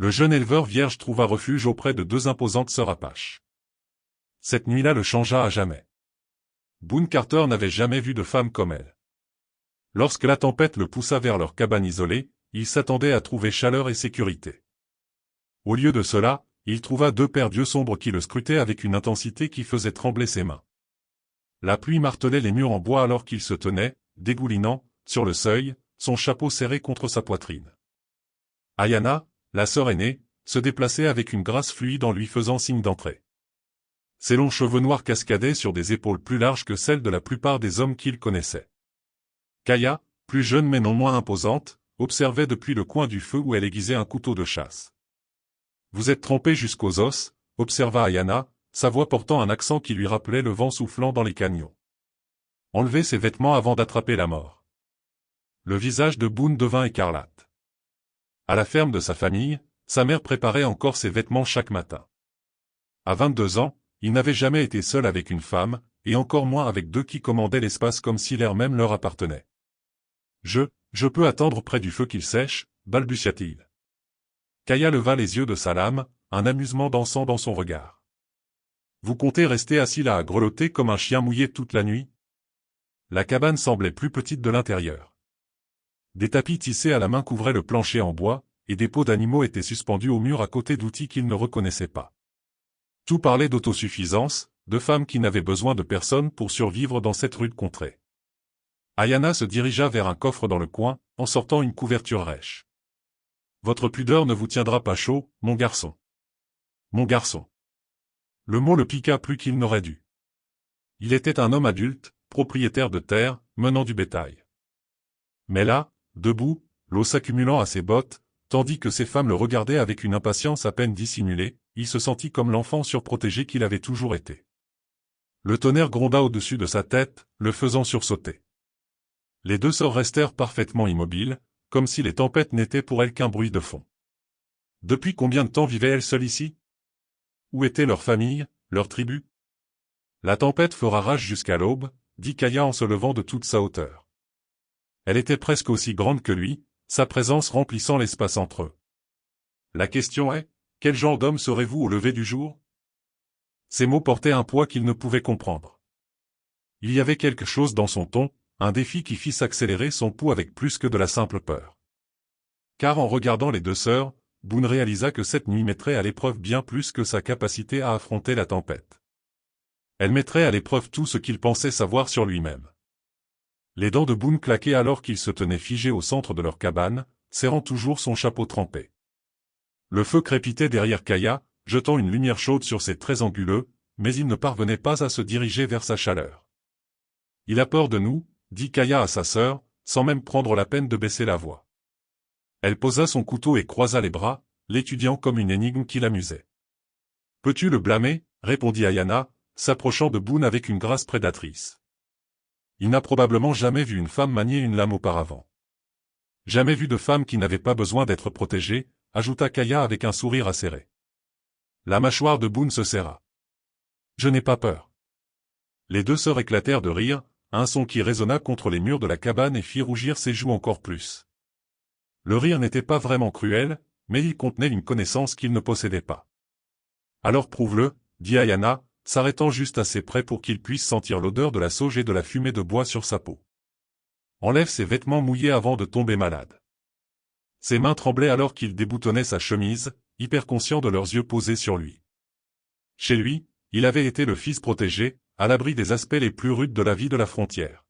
Le jeune éleveur vierge trouva refuge auprès de deux imposantes sœurs Apaches. Cette nuit-là le changea à jamais. Boone Carter n'avait jamais vu de femme comme elle. Lorsque la tempête le poussa vers leur cabane isolée, il s'attendait à trouver chaleur et sécurité. Au lieu de cela, il trouva deux paires d'yeux sombres qui le scrutaient avec une intensité qui faisait trembler ses mains. La pluie martelait les murs en bois alors qu'il se tenait, dégoulinant, sur le seuil, son chapeau serré contre sa poitrine. Ayana, la sœur aînée, se déplaçait avec une grâce fluide en lui faisant signe d'entrer. Ses longs cheveux noirs cascadaient sur des épaules plus larges que celles de la plupart des hommes qu'il connaissait. Kaya, plus jeune mais non moins imposante, observait depuis le coin du feu où elle aiguisait un couteau de chasse. « Vous êtes trempé jusqu'aux os », observa Ayana, sa voix portant un accent qui lui rappelait le vent soufflant dans les canyons. Enlevez ses vêtements avant d'attraper la mort. Le visage de Boone devint écarlate. À la ferme de sa famille, sa mère préparait encore ses vêtements chaque matin. À 22 ans, il n'avait jamais été seul avec une femme, et encore moins avec deux qui commandaient l'espace comme si l'air même leur appartenait. Je peux attendre près du feu qu'il sèche, balbutia-t-il. Kaya leva les yeux de sa lame, un amusement dansant dans son regard. Vous comptez rester assis là à grelotter comme un chien mouillé toute la nuit? La cabane semblait plus petite de l'intérieur. Des tapis tissés à la main couvraient le plancher en bois, et des peaux d'animaux étaient suspendus au mur à côté d'outils qu'il ne reconnaissait pas. Tout parlait d'autosuffisance, de femmes qui n'avaient besoin de personne pour survivre dans cette rude contrée. Ayana se dirigea vers un coffre dans le coin, en sortant une couverture rêche. « Votre pudeur ne vous tiendra pas chaud, mon garçon. »« Mon garçon. » Le mot le piqua plus qu'il n'aurait dû. Il était un homme adulte, propriétaire de terre, menant du bétail. Mais là, debout, l'eau s'accumulant à ses bottes, tandis que ses femmes le regardaient avec une impatience à peine dissimulée, il se sentit comme l'enfant surprotégé qu'il avait toujours été. Le tonnerre gronda au-dessus de sa tête, le faisant sursauter. Les deux sœurs restèrent parfaitement immobiles, comme si les tempêtes n'étaient pour elles qu'un bruit de fond. Depuis combien de temps vivaient-elles seules ici? Où était leur famille, leur tribu? La tempête fera rage jusqu'à l'aube, dit Kaya en se levant de toute sa hauteur. Elle était presque aussi grande que lui, sa présence remplissant l'espace entre eux. La question est, quel genre d'homme serez-vous au lever du jour? Ces mots portaient un poids qu'il ne pouvait comprendre. Il y avait quelque chose dans son ton, un défi qui fit s'accélérer son pouls avec plus que de la simple peur. Car en regardant les deux sœurs, Boone réalisa que cette nuit mettrait à l'épreuve bien plus que sa capacité à affronter la tempête. Elle mettrait à l'épreuve tout ce qu'il pensait savoir sur lui-même. Les dents de Boone claquaient alors qu'il se tenait figé au centre de leur cabane, serrant toujours son chapeau trempé. Le feu crépitait derrière Kaya, jetant une lumière chaude sur ses traits anguleux, mais il ne parvenait pas à se diriger vers sa chaleur. « Il a peur de nous », dit Kaya à sa sœur, sans même prendre la peine de baisser la voix. Elle posa son couteau et croisa les bras, l'étudiant comme une énigme qui l'amusait. « Peux-tu le blâmer ?» répondit Ayana, s'approchant de Boone avec une grâce prédatrice. Il n'a probablement jamais vu une femme manier une lame auparavant. Jamais vu de femme qui n'avait pas besoin d'être protégée, ajouta Kaya avec un sourire acéré. La mâchoire de Boone se serra. « Je n'ai pas peur. » Les deux sœurs éclatèrent de rire, un son qui résonna contre les murs de la cabane et fit rougir ses joues encore plus. Le rire n'était pas vraiment cruel, mais il contenait une connaissance qu'il ne possédait pas. « Alors prouve-le, » dit Ayana, s'arrêtant juste assez près pour qu'il puisse sentir l'odeur de la sauge et de la fumée de bois sur sa peau. « Enlève ses vêtements mouillés avant de tomber malade. » Ses mains tremblaient alors qu'il déboutonnait sa chemise, hyper conscient de leurs yeux posés sur lui. Chez lui, il avait été le fils protégé, à l'abri des aspects les plus rudes de la vie de la frontière.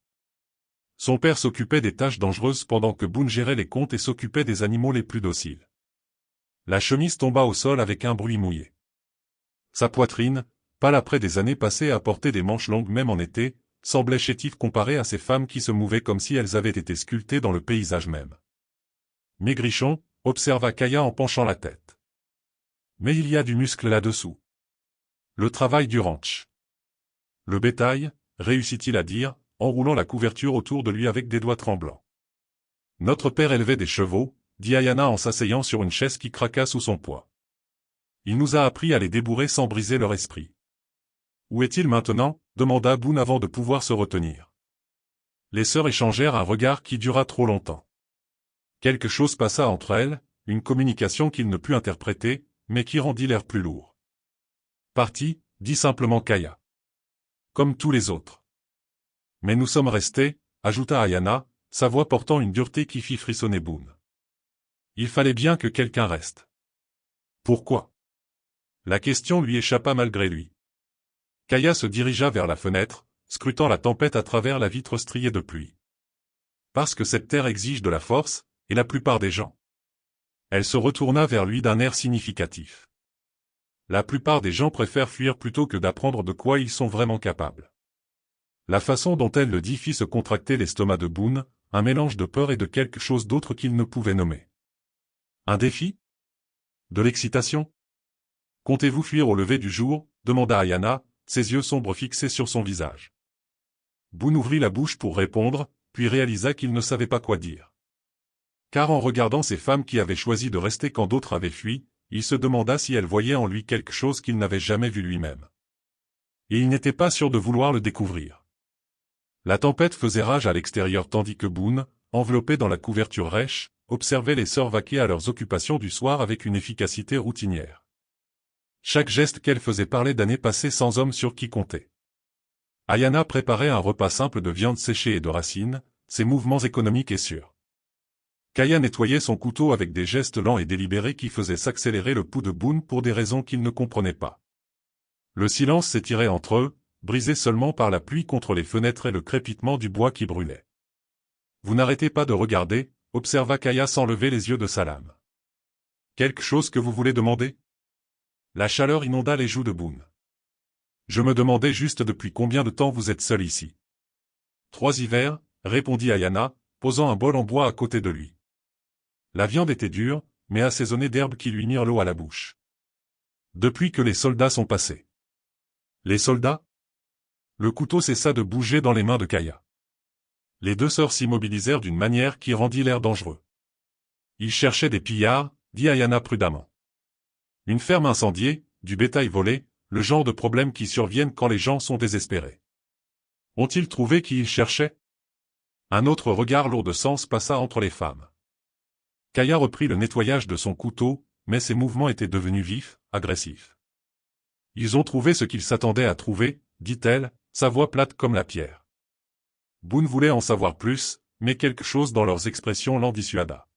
Son père s'occupait des tâches dangereuses pendant que Boone gérait les comptes et s'occupait des animaux les plus dociles. La chemise tomba au sol avec un bruit mouillé. Sa poitrine, pâle après des années passées à porter des manches longues même en été, semblait chétive comparée à ces femmes qui se mouvaient comme si elles avaient été sculptées dans le paysage même. Maigrichon, observa Kaya en penchant la tête. Mais il y a du muscle là-dessous. Le travail du ranch. Le bétail, réussit-il à dire, enroulant la couverture autour de lui avec des doigts tremblants. Notre père élevait des chevaux, dit Ayana en s'asseyant sur une chaise qui craqua sous son poids. Il nous a appris à les débourrer sans briser leur esprit. Où est-il maintenant? Demanda Boone avant de pouvoir se retenir. Les sœurs échangèrent un regard qui dura trop longtemps. Quelque chose passa entre elles, une communication qu'il ne put interpréter, mais qui rendit l'air plus lourd. Parti, dit simplement Kaya. Comme tous les autres. Mais nous sommes restés, ajouta Ayana, sa voix portant une dureté qui fit frissonner Boone. Il fallait bien que quelqu'un reste. Pourquoi? La question lui échappa malgré lui. Kaya se dirigea vers la fenêtre, scrutant la tempête à travers la vitre striée de pluie. Parce que cette terre exige de la force, et la plupart des gens. Elle se retourna vers lui d'un air significatif. La plupart des gens préfèrent fuir plutôt que d'apprendre de quoi ils sont vraiment capables. La façon dont elle le dit fit se contracter l'estomac de Boone, un mélange de peur et de quelque chose d'autre qu'il ne pouvait nommer. Un défi? De l'excitation? Comptez-vous fuir au lever du jour? Demanda Ayana, ses yeux sombres fixés sur son visage. Boone ouvrit la bouche pour répondre, puis réalisa qu'il ne savait pas quoi dire. Car en regardant ces femmes qui avaient choisi de rester quand d'autres avaient fui, il se demanda si elles voyaient en lui quelque chose qu'il n'avait jamais vu lui-même. Et il n'était pas sûr de vouloir le découvrir. La tempête faisait rage à l'extérieur tandis que Boone, enveloppé dans la couverture rêche, observait les sœurs vaquer à leurs occupations du soir avec une efficacité routinière. Chaque geste qu'elle faisait parlait d'années passées sans homme sur qui compter. Ayana préparait un repas simple de viande séchée et de racines, ses mouvements économiques et sûrs. Kaya nettoyait son couteau avec des gestes lents et délibérés qui faisaient s'accélérer le pouls de Boone pour des raisons qu'il ne comprenait pas. Le silence s'étirait entre eux, brisé seulement par la pluie contre les fenêtres et le crépitement du bois qui brûlait. « Vous n'arrêtez pas de regarder » observa Kaya sans lever les yeux de sa lame. « Quelque chose que vous voulez demander ?» La chaleur inonda les joues de Boone. « Je me demandais juste depuis combien de temps vous êtes seul ici. »« 3 hivers, répondit Ayana, posant un bol en bois à côté de lui. La viande était dure, mais assaisonnée d'herbes qui lui mirent l'eau à la bouche. « Depuis que les soldats sont passés. »« Les soldats ?» Le couteau cessa de bouger dans les mains de Kaya. Les deux sœurs s'immobilisèrent d'une manière qui rendit l'air dangereux. « Ils cherchaient des pillards, » dit Ayana prudemment. « Une ferme incendiée, du bétail volé, le genre de problèmes qui surviennent quand les gens sont désespérés. Ont-ils trouvé qui ils cherchaient ?» Un autre regard lourd de sens passa entre les femmes. Kaya reprit le nettoyage de son couteau, mais ses mouvements étaient devenus vifs, agressifs. « Ils ont trouvé ce qu'ils s'attendaient à trouver, » dit-elle, sa voix plate comme la pierre. Boone voulait en savoir plus, mais quelque chose dans leurs expressions l'en dissuada.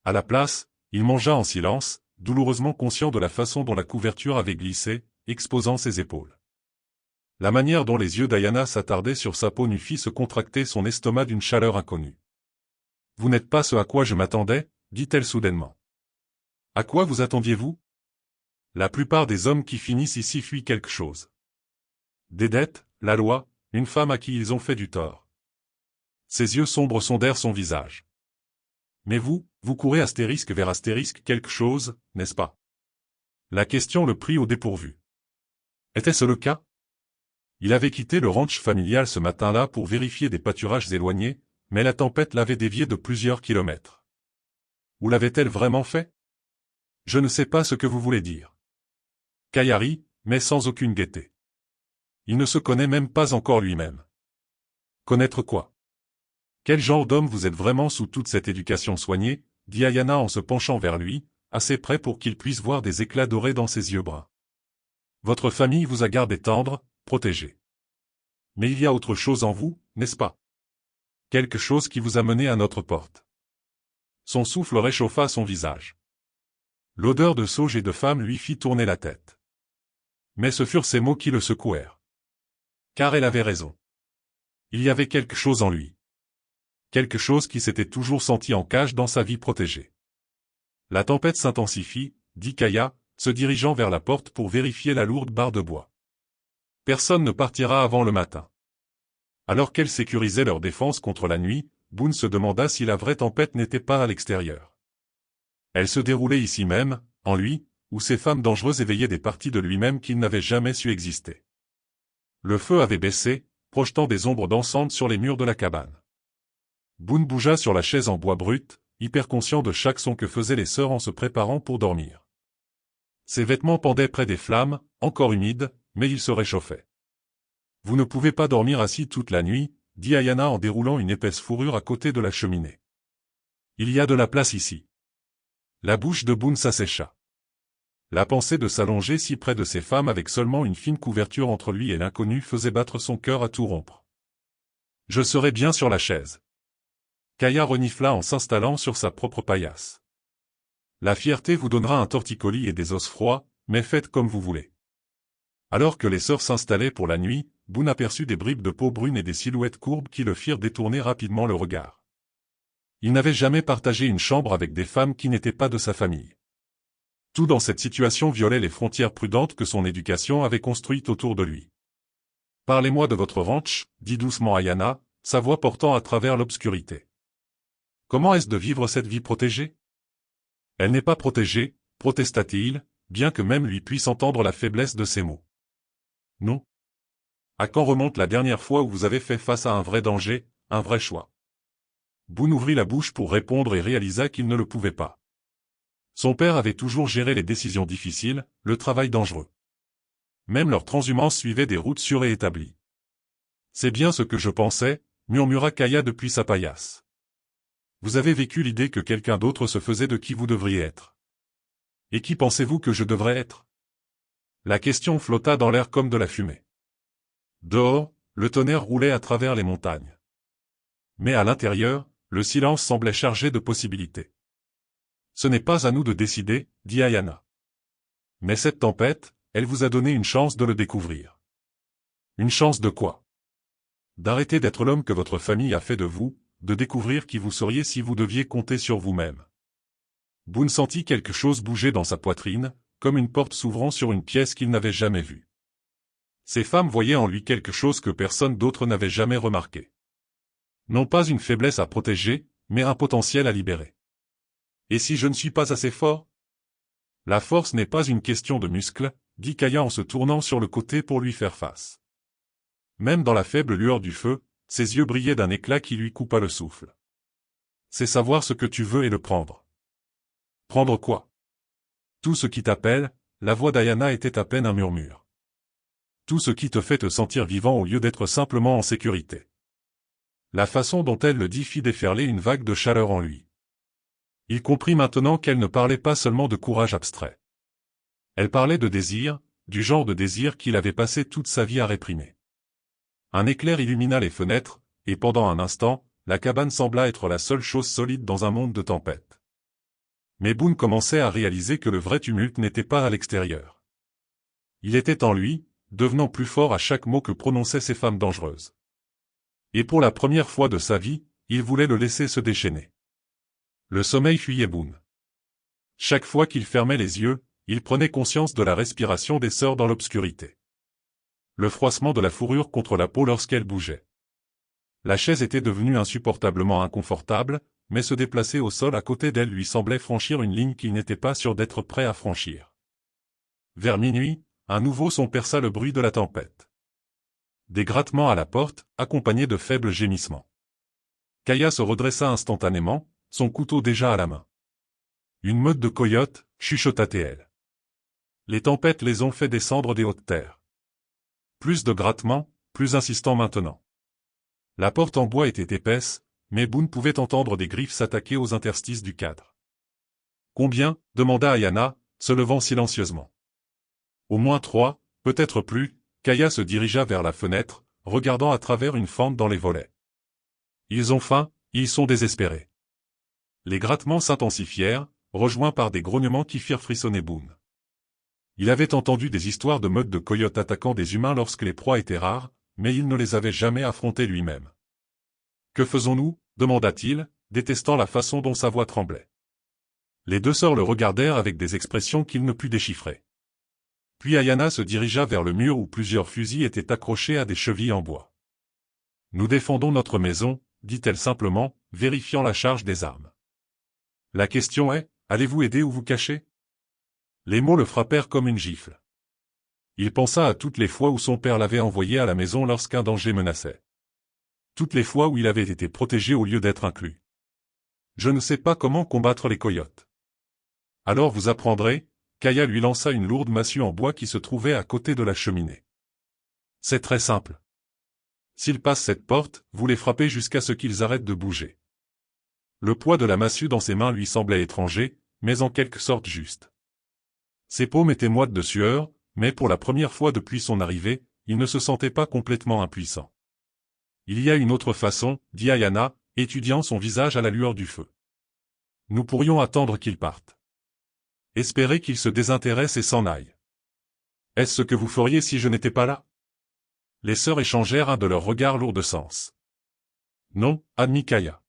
À la place, il mangea en silence, douloureusement conscient de la façon dont la couverture avait glissé, exposant ses épaules. La manière dont les yeux d'Ayana s'attardaient sur sa peau nue fit se contracter son estomac d'une chaleur inconnue. « Vous n'êtes pas ce à quoi je m'attendais, » dit-elle soudainement. « À quoi vous attendiez-vous ? La plupart des hommes qui finissent ici fuient quelque chose. Des dettes, la loi, une femme à qui ils ont fait du tort. » Ses yeux sombres sondèrent son visage. « Mais vous courez astérisque vers astérisque quelque chose, n'est-ce pas ? » La question le prit au dépourvu. Était-ce le cas ? Il avait quitté le ranch familial ce matin-là pour vérifier des pâturages éloignés, mais la tempête l'avait dévié de plusieurs kilomètres. Où l'avait-elle vraiment fait ? Je ne sais pas ce que vous voulez dire. Kaya rit, mais sans aucune gaieté. Il ne se connaît même pas encore lui-même. Connaître quoi ? Quel genre d'homme vous êtes vraiment sous toute cette éducation soignée, dit Ayana en se penchant vers lui, assez près pour qu'il puisse voir des éclats dorés dans ses yeux bruns. Votre famille vous a gardé tendre, protégé. Mais il y a autre chose en vous, n'est-ce pas ? Quelque chose qui vous a mené à notre porte. Son souffle réchauffa son visage. L'odeur de sauge et de femme lui fit tourner la tête. Mais ce furent ces mots qui le secouèrent. Car elle avait raison. Il y avait quelque chose en lui. Quelque chose qui s'était toujours senti en cage dans sa vie protégée. La tempête s'intensifie, dit Kaya, se dirigeant vers la porte pour vérifier la lourde barre de bois. Personne ne partira avant le matin. Alors qu'elle sécurisait leur défense contre la nuit, Boone se demanda si la vraie tempête n'était pas à l'extérieur. Elle se déroulait ici même, en lui, où ces femmes dangereuses éveillaient des parties de lui-même qu'il n'avait jamais su exister. Le feu avait baissé, projetant des ombres dansantes sur les murs de la cabane. Boone bougea sur la chaise en bois brut, hyper conscient de chaque son que faisaient les sœurs en se préparant pour dormir. Ses vêtements pendaient près des flammes, encore humides, mais ils se réchauffaient. « Vous ne pouvez pas dormir assis toute la nuit, » dit Ayana en déroulant une épaisse fourrure à côté de la cheminée. « Il y a de la place ici. » La bouche de Boone s'assécha. La pensée de s'allonger si près de ces femmes avec seulement une fine couverture entre lui et l'inconnu faisait battre son cœur à tout rompre. Je serai bien sur la chaise. Kaya renifla en s'installant sur sa propre paillasse. La fierté vous donnera un torticolis et des os froids, mais faites comme vous voulez. Alors que les sœurs s'installaient pour la nuit, Boone aperçut des bribes de peau brune et des silhouettes courbes qui le firent détourner rapidement le regard. Il n'avait jamais partagé une chambre avec des femmes qui n'étaient pas de sa famille. Tout dans cette situation violait les frontières prudentes que son éducation avait construites autour de lui. « Parlez-moi de votre ranch » dit doucement Ayana, sa voix portant à travers l'obscurité. « Comment est-ce de vivre cette vie protégée ?»« Elle n'est pas protégée, » protesta-t-il, bien que même lui puisse entendre la faiblesse de ses mots. « Non. À quand remonte la dernière fois où vous avez fait face à un vrai danger, un vrai choix ?» Boone ouvrit la bouche pour répondre et réalisa qu'il ne le pouvait pas. Son père avait toujours géré les décisions difficiles, le travail dangereux. Même leur transhumance suivait des routes sûres et établies. « C'est bien ce que je pensais, » murmura Kaya depuis sa paillasse. « Vous avez vécu l'idée que quelqu'un d'autre se faisait de qui vous devriez être. Et qui pensez-vous que je devrais être ?» La question flotta dans l'air comme de la fumée. Dehors, le tonnerre roulait à travers les montagnes. Mais à l'intérieur, le silence semblait chargé de possibilités. « Ce n'est pas à nous de décider, » dit Ayana. « Mais cette tempête, elle vous a donné une chance de le découvrir. » Une chance de quoi? D'arrêter d'être l'homme que votre famille a fait de vous, de découvrir qui vous seriez si vous deviez compter sur vous-même. Boone sentit quelque chose bouger dans sa poitrine, comme une porte s'ouvrant sur une pièce qu'il n'avait jamais vue. Ces femmes voyaient en lui quelque chose que personne d'autre n'avait jamais remarqué. Non pas une faiblesse à protéger, mais un potentiel à libérer. Et si je ne suis pas assez fort? La force n'est pas une question de muscles, dit Kaya en se tournant sur le côté pour lui faire face. Même dans la faible lueur du feu, ses yeux brillaient d'un éclat qui lui coupa le souffle. C'est savoir ce que tu veux et le prendre. Prendre quoi? Tout ce qui t'appelle, la voix d'Ayana était à peine un murmure. Tout ce qui te fait te sentir vivant au lieu d'être simplement en sécurité. La façon dont elle le dit fit déferler une vague de chaleur en lui. Il comprit maintenant qu'elle ne parlait pas seulement de courage abstrait. Elle parlait de désir, du genre de désir qu'il avait passé toute sa vie à réprimer. Un éclair illumina les fenêtres, et pendant un instant, la cabane sembla être la seule chose solide dans un monde de tempête. Mais Boone commençait à réaliser que le vrai tumulte n'était pas à l'extérieur. Il était en lui, devenant plus fort à chaque mot que prononçaient ces femmes dangereuses. Et pour la première fois de sa vie, il voulait le laisser se déchaîner. Le sommeil fuyait Boone. Chaque fois qu'il fermait les yeux, il prenait conscience de la respiration des sœurs dans l'obscurité. Le froissement de la fourrure contre la peau lorsqu'elle bougeait. La chaise était devenue insupportablement inconfortable, mais se déplacer au sol à côté d'elle lui semblait franchir une ligne qu'il n'était pas sûr d'être prêt à franchir. Vers minuit, un nouveau son perça le bruit de la tempête. Des grattements à la porte, accompagnés de faibles gémissements. Kaya se redressa instantanément, son couteau déjà à la main. Une meute de coyotes, chuchota-t-elle. Les tempêtes les ont fait descendre des hautes terres. Plus de grattements, plus insistants maintenant. La porte en bois était épaisse, mais Boone pouvait entendre des griffes s'attaquer aux interstices du cadre. Combien? Demanda Ayana, se levant silencieusement. Au moins 3, peut-être plus. Kaya se dirigea vers la fenêtre, regardant à travers une fente dans les volets. Ils ont faim, ils sont désespérés. Les grattements s'intensifièrent, rejoints par des grognements qui firent frissonner Boone. Il avait entendu des histoires de meutes de coyotes attaquant des humains lorsque les proies étaient rares, mais il ne les avait jamais affrontées lui-même. « Que faisons-nous » demanda-t-il, détestant la façon dont sa voix tremblait. Les deux sœurs le regardèrent avec des expressions qu'il ne put déchiffrer. Puis Ayana se dirigea vers le mur où plusieurs fusils étaient accrochés à des chevilles en bois. « Nous défendons notre maison » dit-elle simplement, vérifiant la charge des armes. « La question est, allez-vous aider ou vous cacher ?» Les mots le frappèrent comme une gifle. Il pensa à toutes les fois où son père l'avait envoyé à la maison lorsqu'un danger menaçait. Toutes les fois où il avait été protégé au lieu d'être inclus. « Je ne sais pas comment combattre les coyotes. »« Alors vous apprendrez » Kaya lui lança une lourde massue en bois qui se trouvait à côté de la cheminée. « C'est très simple. S'ils passent cette porte, vous les frappez jusqu'à ce qu'ils arrêtent de bouger. » Le poids de la massue dans ses mains lui semblait étranger, mais en quelque sorte juste. Ses paumes étaient moites de sueur, mais pour la première fois depuis son arrivée, il ne se sentait pas complètement impuissant. Il y a une autre façon, dit Ayana, étudiant son visage à la lueur du feu. Nous pourrions attendre qu'il parte. Espérer qu'il se désintéresse et s'en aille. Est-ce ce que vous feriez si je n'étais pas là? Les sœurs échangèrent un de leurs regards lourds de sens. Non, admit Kaya.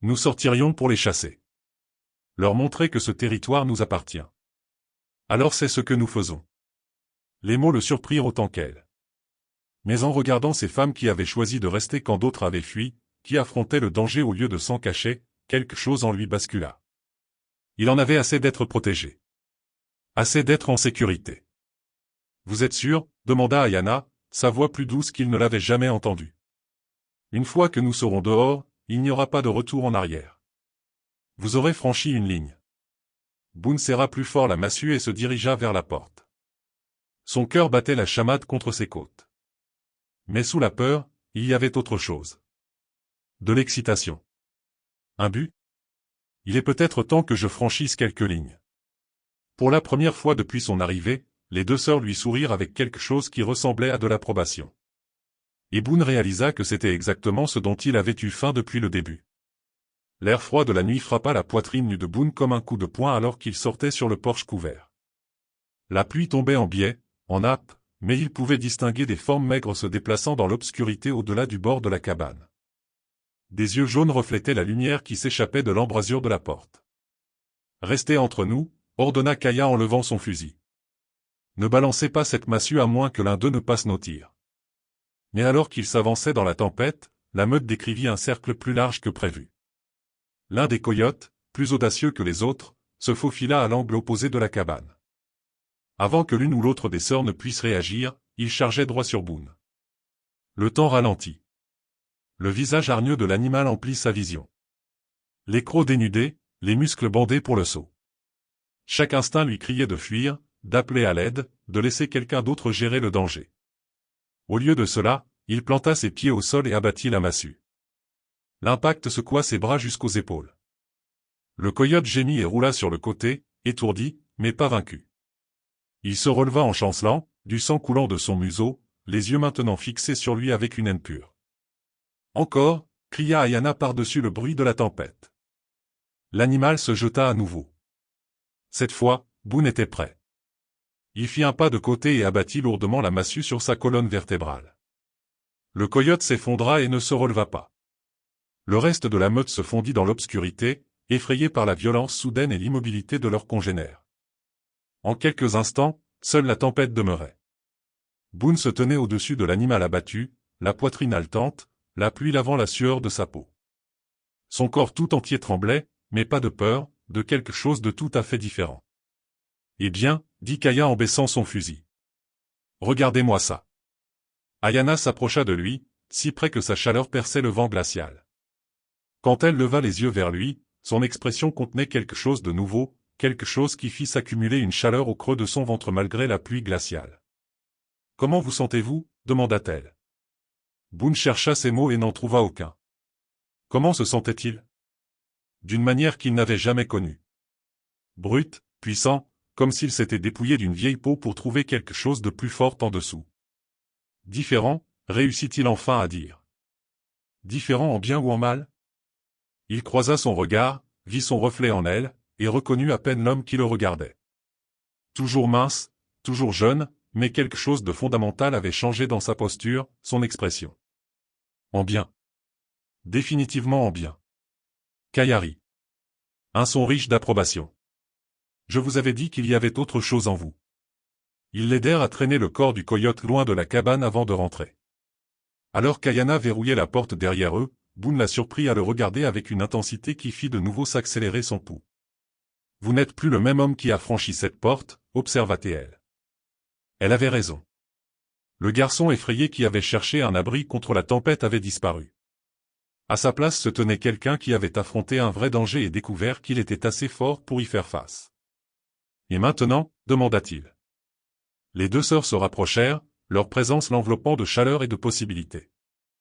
Nous sortirions pour les chasser. Leur montrer que ce territoire nous appartient. Alors c'est ce que nous faisons. Les mots le surprirent autant qu'elle. Mais en regardant ces femmes qui avaient choisi de rester quand d'autres avaient fui, qui affrontaient le danger au lieu de s'en cacher, quelque chose en lui bascula. Il en avait assez d'être protégé. Assez d'être en sécurité. Vous êtes sûr? Demanda Ayana, sa voix plus douce qu'il ne l'avait jamais entendue. Une fois que nous serons dehors, il n'y aura pas de retour en arrière. Vous aurez franchi une ligne. Boone serra plus fort la massue et se dirigea vers la porte. Son cœur battait la chamade contre ses côtes. Mais sous la peur, il y avait autre chose. De l'excitation. Un but? Il est peut-être temps que je franchisse quelques lignes. Pour la première fois depuis son arrivée, les deux sœurs lui sourirent avec quelque chose qui ressemblait à de l'approbation. Et Boone réalisa que c'était exactement ce dont il avait eu faim depuis le début. L'air froid de la nuit frappa la poitrine nue de Boone comme un coup de poing alors qu'il sortait sur le porche couvert. La pluie tombait en biais, en nappe, mais il pouvait distinguer des formes maigres se déplaçant dans l'obscurité au-delà du bord de la cabane. Des yeux jaunes reflétaient la lumière qui s'échappait de l'embrasure de la porte. « Restez entre nous », ordonna Kaya en levant son fusil. « Ne balancez pas cette massue à moins que l'un d'eux ne passe nos tirs. » Mais alors qu'ils s'avançaient dans la tempête, la meute décrivit un cercle plus large que prévu. L'un des coyotes, plus audacieux que les autres, se faufila à l'angle opposé de la cabane. Avant que l'une ou l'autre des sœurs ne puisse réagir, il chargeait droit sur Boone. Le temps ralentit. Le visage hargneux de l'animal emplit sa vision. Les crocs dénudés, les muscles bandés pour le saut. Chaque instinct lui criait de fuir, d'appeler à l'aide, de laisser quelqu'un d'autre gérer le danger. Au lieu de cela, il planta ses pieds au sol et abattit la massue. L'impact secoua ses bras jusqu'aux épaules. Le coyote gémit et roula sur le côté, étourdi, mais pas vaincu. Il se releva en chancelant, du sang coulant de son museau, les yeux maintenant fixés sur lui avec une haine pure. « Encore » cria Ayana par-dessus le bruit de la tempête. L'animal se jeta à nouveau. Cette fois, Boone était prêt. Il fit un pas de côté et abattit lourdement la massue sur sa colonne vertébrale. Le coyote s'effondra et ne se releva pas. Le reste de la meute se fondit dans l'obscurité, effrayé par la violence soudaine et l'immobilité de leurs congénères. En quelques instants, seule la tempête demeurait. Boone se tenait au-dessus de l'animal abattu, la poitrine haletante, la pluie lavant la sueur de sa peau. Son corps tout entier tremblait, mais pas de peur, de quelque chose de tout à fait différent. « Eh bien, » dit Kaya en baissant son fusil. « Regardez-moi ça. » Ayana s'approcha de lui, si près que sa chaleur perçait le vent glacial. Quand elle leva les yeux vers lui, son expression contenait quelque chose de nouveau, quelque chose qui fit s'accumuler une chaleur au creux de son ventre malgré la pluie glaciale. « Comment vous sentez-vous » demanda-t-elle. Boone chercha ses mots et n'en trouva aucun. Comment se sentait-il? D'une manière qu'il n'avait jamais connue. Brut, puissant, comme s'il s'était dépouillé d'une vieille peau pour trouver quelque chose de plus fort en dessous. Différent, réussit-il enfin à dire. Différent en bien ou en mal? Il croisa son regard, vit son reflet en elle, et reconnut à peine l'homme qui le regardait. Toujours mince, toujours jeune, mais quelque chose de fondamental avait changé dans sa posture, son expression. En bien. Définitivement en bien. Kayari. Un son riche d'approbation. Je vous avais dit qu'il y avait autre chose en vous. Ils l'aidèrent à traîner le corps du coyote loin de la cabane avant de rentrer. Alors qu'Ayana verrouillait la porte derrière eux, Boone la surprit à le regarder avec une intensité qui fit de nouveau s'accélérer son pouls. « Vous n'êtes plus le même homme qui a franchi cette porte, observa-t-elle. Elle avait raison. Le garçon effrayé qui avait cherché un abri contre la tempête avait disparu. À sa place se tenait quelqu'un qui avait affronté un vrai danger et découvert qu'il était assez fort pour y faire face. « Et maintenant » demanda-t-il. Les deux sœurs se rapprochèrent, leur présence l'enveloppant de chaleur et de possibilités.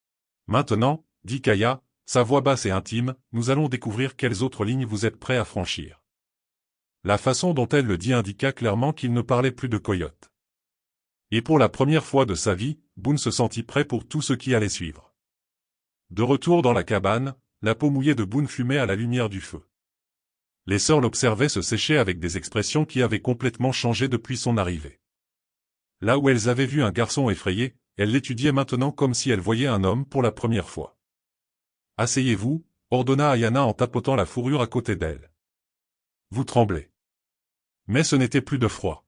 « Maintenant » dit Kaya, sa voix basse et intime, « nous allons découvrir quelles autres lignes vous êtes prêts à franchir. La façon dont elle le dit indiqua clairement qu'il ne parlait plus de coyote. Et pour la première fois de sa vie, Boone se sentit prêt pour tout ce qui allait suivre. De retour dans la cabane, la peau mouillée de Boone fumait à la lumière du feu. Les sœurs l'observaient se sécher avec des expressions qui avaient complètement changé depuis son arrivée. Là où elles avaient vu un garçon effrayé, elles l'étudiaient maintenant comme si elles voyaient un homme pour la première fois. « Asseyez-vous » ordonna Ayana en tapotant la fourrure à côté d'elle. « Vous tremblez. » Mais ce n'était plus de froid.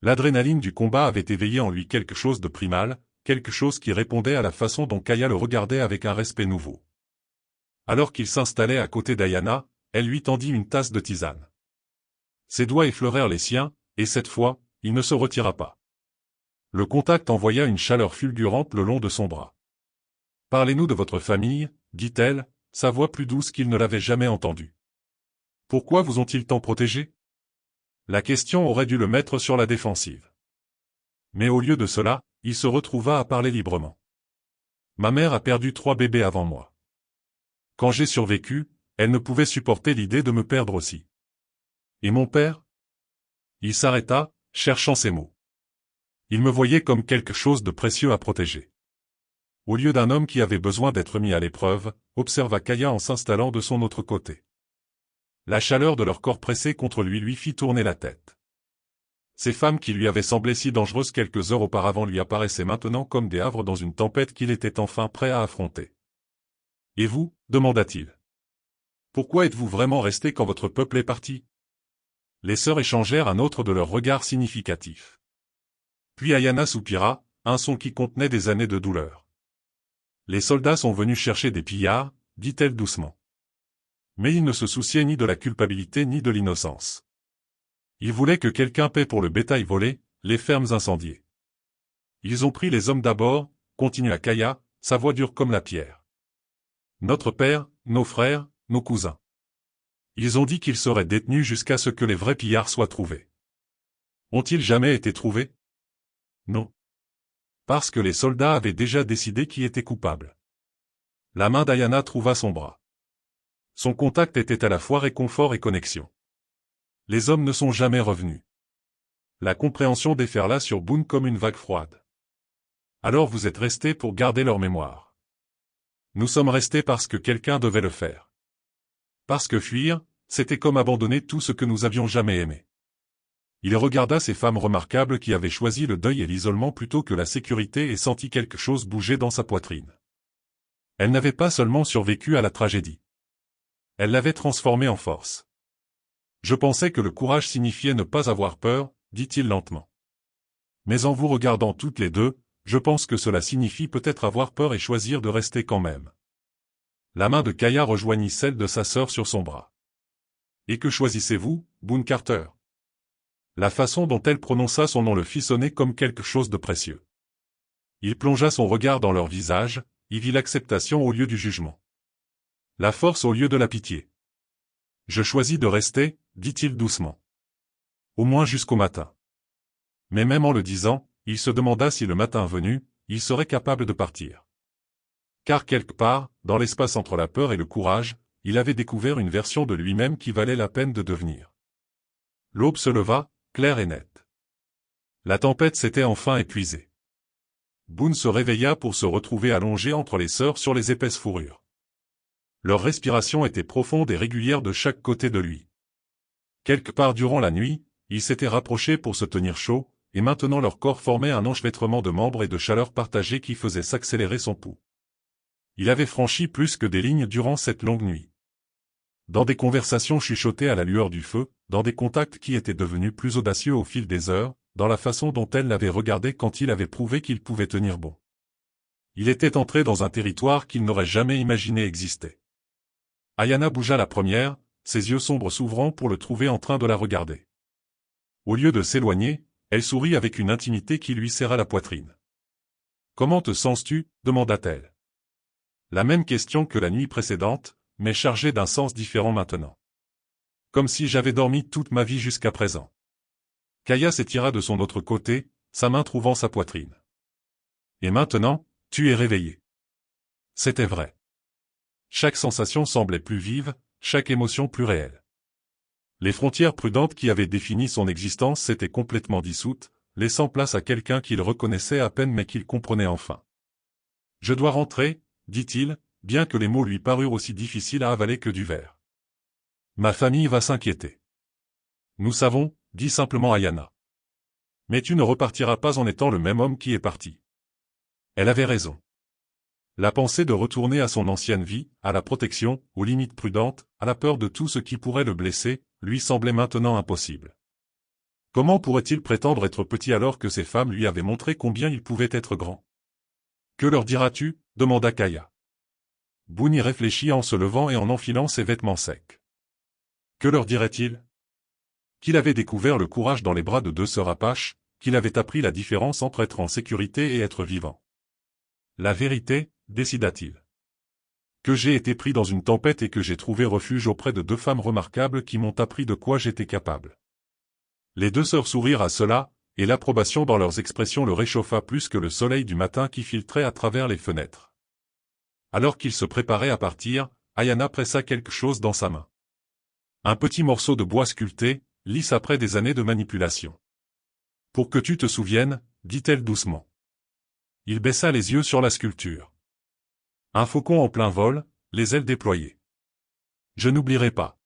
L'adrénaline du combat avait éveillé en lui quelque chose de primal, quelque chose qui répondait à la façon dont Kaya le regardait avec un respect nouveau. Alors qu'il s'installait à côté d'Ayana, elle lui tendit une tasse de tisane. Ses doigts effleurèrent les siens, et cette fois, il ne se retira pas. Le contact envoya une chaleur fulgurante le long de son bras. « Parlez-nous de votre famille, » dit-elle, sa voix plus douce qu'il ne l'avait jamais entendue. « Pourquoi vous ont-ils tant protégé ?» La question aurait dû le mettre sur la défensive. Mais au lieu de cela, il se retrouva à parler librement. « Ma mère a perdu 3 bébés avant moi. Quand j'ai survécu, elle ne pouvait supporter l'idée de me perdre aussi. Et mon père ? » Il s'arrêta, cherchant ses mots. Il me voyait comme quelque chose de précieux à protéger. Au lieu d'un homme qui avait besoin d'être mis à l'épreuve, observa Kaya en s'installant de son autre côté. La chaleur de leur corps pressé contre lui fit tourner la tête. Ces femmes qui lui avaient semblé si dangereuses quelques heures auparavant lui apparaissaient maintenant comme des havres dans une tempête qu'il était enfin prêt à affronter. « Et vous » demanda-t-il. « Pourquoi êtes-vous vraiment resté quand votre peuple est parti ?» Les sœurs échangèrent un autre de leurs regards significatifs. Puis Ayana soupira, un son qui contenait des années de douleur. « Les soldats sont venus chercher des pillards, » dit-elle doucement. Mais ils ne se souciaient ni de la culpabilité ni de l'innocence. Ils voulaient que quelqu'un paie pour le bétail volé, les fermes incendiées. Ils ont pris les hommes d'abord, continua Kaya, sa voix dure comme la pierre. Notre père, nos frères, nos cousins. Ils ont dit qu'ils seraient détenus jusqu'à ce que les vrais pillards soient trouvés. Ont-ils jamais été trouvés? Non. Parce que les soldats avaient déjà décidé qui était coupable. La main d'Ayana trouva son bras. Son contact était à la fois réconfort et connexion. Les hommes ne sont jamais revenus. La compréhension déferla sur Boone comme une vague froide. Alors vous êtes restés pour garder leur mémoire. Nous sommes restés parce que quelqu'un devait le faire. Parce que fuir, c'était comme abandonner tout ce que nous avions jamais aimé. Il regarda ces femmes remarquables qui avaient choisi le deuil et l'isolement plutôt que la sécurité et sentit quelque chose bouger dans sa poitrine. Elle n'avait pas seulement survécu à la tragédie. Elle l'avait transformée en force. Je pensais que le courage signifiait ne pas avoir peur, dit-il lentement. Mais en vous regardant toutes les deux, je pense que cela signifie peut-être avoir peur et choisir de rester quand même. La main de Kaya rejoignit celle de sa sœur sur son bras. Et que choisissez-vous, Boone Carter? La façon dont elle prononça son nom le fit sonner comme quelque chose de précieux. Il plongea son regard dans leur visage, y vit l'acceptation au lieu du jugement. La force au lieu de la pitié. Je choisis de rester, dit-il doucement. Au moins jusqu'au matin. Mais même en le disant, il se demanda si le matin venu, il serait capable de partir. Car quelque part, dans l'espace entre la peur et le courage, il avait découvert une version de lui-même qui valait la peine de devenir. L'aube se leva, claire et nette. La tempête s'était enfin épuisée. Boone se réveilla pour se retrouver allongé entre les sœurs sur les épaisses fourrures. Leur respiration était profonde et régulière de chaque côté de lui. Quelque part durant la nuit, ils s'étaient rapprochés pour se tenir chaud, et maintenant leur corps formait un enchevêtrement de membres et de chaleur partagée qui faisait s'accélérer son pouls. Il avait franchi plus que des lignes durant cette longue nuit. Dans des conversations chuchotées à la lueur du feu, dans des contacts qui étaient devenus plus audacieux au fil des heures, dans la façon dont elle l'avait regardé quand il avait prouvé qu'il pouvait tenir bon. Il était entré dans un territoire qu'il n'aurait jamais imaginé exister. Ayana bougea la première, ses yeux sombres s'ouvrant pour le trouver en train de la regarder. Au lieu de s'éloigner, elle sourit avec une intimité qui lui serra la poitrine. « Comment te sens-tu » demanda-t-elle. La même question que la nuit précédente, mais chargée d'un sens différent maintenant. Comme si j'avais dormi toute ma vie jusqu'à présent. Kaya s'étira de son autre côté, sa main trouvant sa poitrine. Et maintenant, tu es réveillé. C'était vrai. Chaque sensation semblait plus vive, chaque émotion plus réelle. Les frontières prudentes qui avaient défini son existence s'étaient complètement dissoutes, laissant place à quelqu'un qu'il reconnaissait à peine mais qu'il comprenait enfin. « Je dois rentrer, dit-il, bien que les mots lui parurent aussi difficiles à avaler que du verre. Ma famille va s'inquiéter. Nous savons, dit simplement Ayana. Mais tu ne repartiras pas en étant le même homme qui est parti. Elle avait raison. La pensée de retourner à son ancienne vie, à la protection, aux limites prudentes, à la peur de tout ce qui pourrait le blesser, lui semblait maintenant impossible. Comment pourrait-il prétendre être petit alors que ces femmes lui avaient montré combien il pouvait être grand? Que leur diras-tu? Demanda Kaya. Boone y réfléchit en se levant et en enfilant ses vêtements secs. Que leur dirait-il? Qu'il avait découvert le courage dans les bras de deux sœurs Apaches, qu'il avait appris la différence entre être en sécurité et être vivant. La vérité, décida-t-il. Que j'ai été pris dans une tempête et que j'ai trouvé refuge auprès de deux femmes remarquables qui m'ont appris de quoi j'étais capable. Les deux sœurs sourirent à cela, et l'approbation dans leurs expressions le réchauffa plus que le soleil du matin qui filtrait à travers les fenêtres. Alors qu'il se préparait à partir, Ayana pressa quelque chose dans sa main. Un petit morceau de bois sculpté, lisse après des années de manipulation. « Pour que tu te souviennes, dit-elle doucement. Il baissa les yeux sur la sculpture. Un faucon en plein vol, les ailes déployées. « Je n'oublierai pas. »«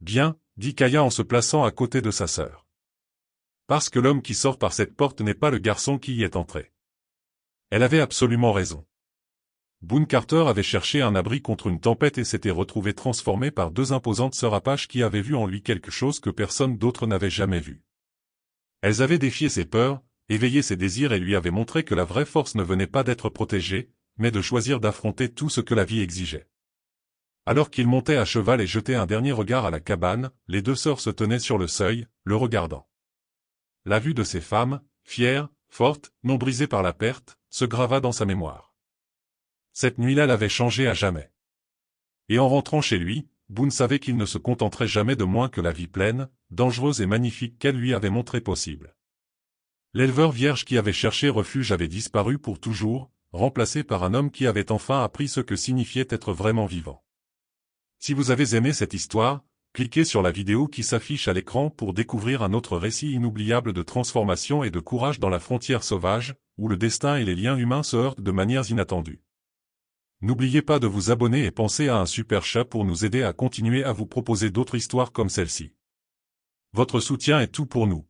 Bien, » dit Kaya en se plaçant à côté de sa sœur. « Parce que l'homme qui sort par cette porte n'est pas le garçon qui y est entré. » Elle avait absolument raison. Boone Carter avait cherché un abri contre une tempête et s'était retrouvé transformé par deux imposantes sœurs Apaches qui avaient vu en lui quelque chose que personne d'autre n'avait jamais vu. Elles avaient défié ses peurs, éveillé ses désirs et lui avaient montré que la vraie force ne venait pas d'être protégée, mais de choisir d'affronter tout ce que la vie exigeait. Alors qu'il montait à cheval et jetait un dernier regard à la cabane, les deux sœurs se tenaient sur le seuil, le regardant. La vue de ces femmes, fières, fortes, non brisées par la perte, se grava dans sa mémoire. Cette nuit-là l'avait changé à jamais. Et en rentrant chez lui, Boone savait qu'il ne se contenterait jamais de moins que la vie pleine, dangereuse et magnifique qu'elle lui avait montrée possible. L'éleveur vierge qui avait cherché refuge avait disparu pour toujours, remplacé par un homme qui avait enfin appris ce que signifiait être vraiment vivant. Si vous avez aimé cette histoire, cliquez sur la vidéo qui s'affiche à l'écran pour découvrir un autre récit inoubliable de transformation et de courage dans la frontière sauvage, où le destin et les liens humains se heurtent de manières inattendues. N'oubliez pas de vous abonner et pensez à un super chat pour nous aider à continuer à vous proposer d'autres histoires comme celle-ci. Votre soutien est tout pour nous.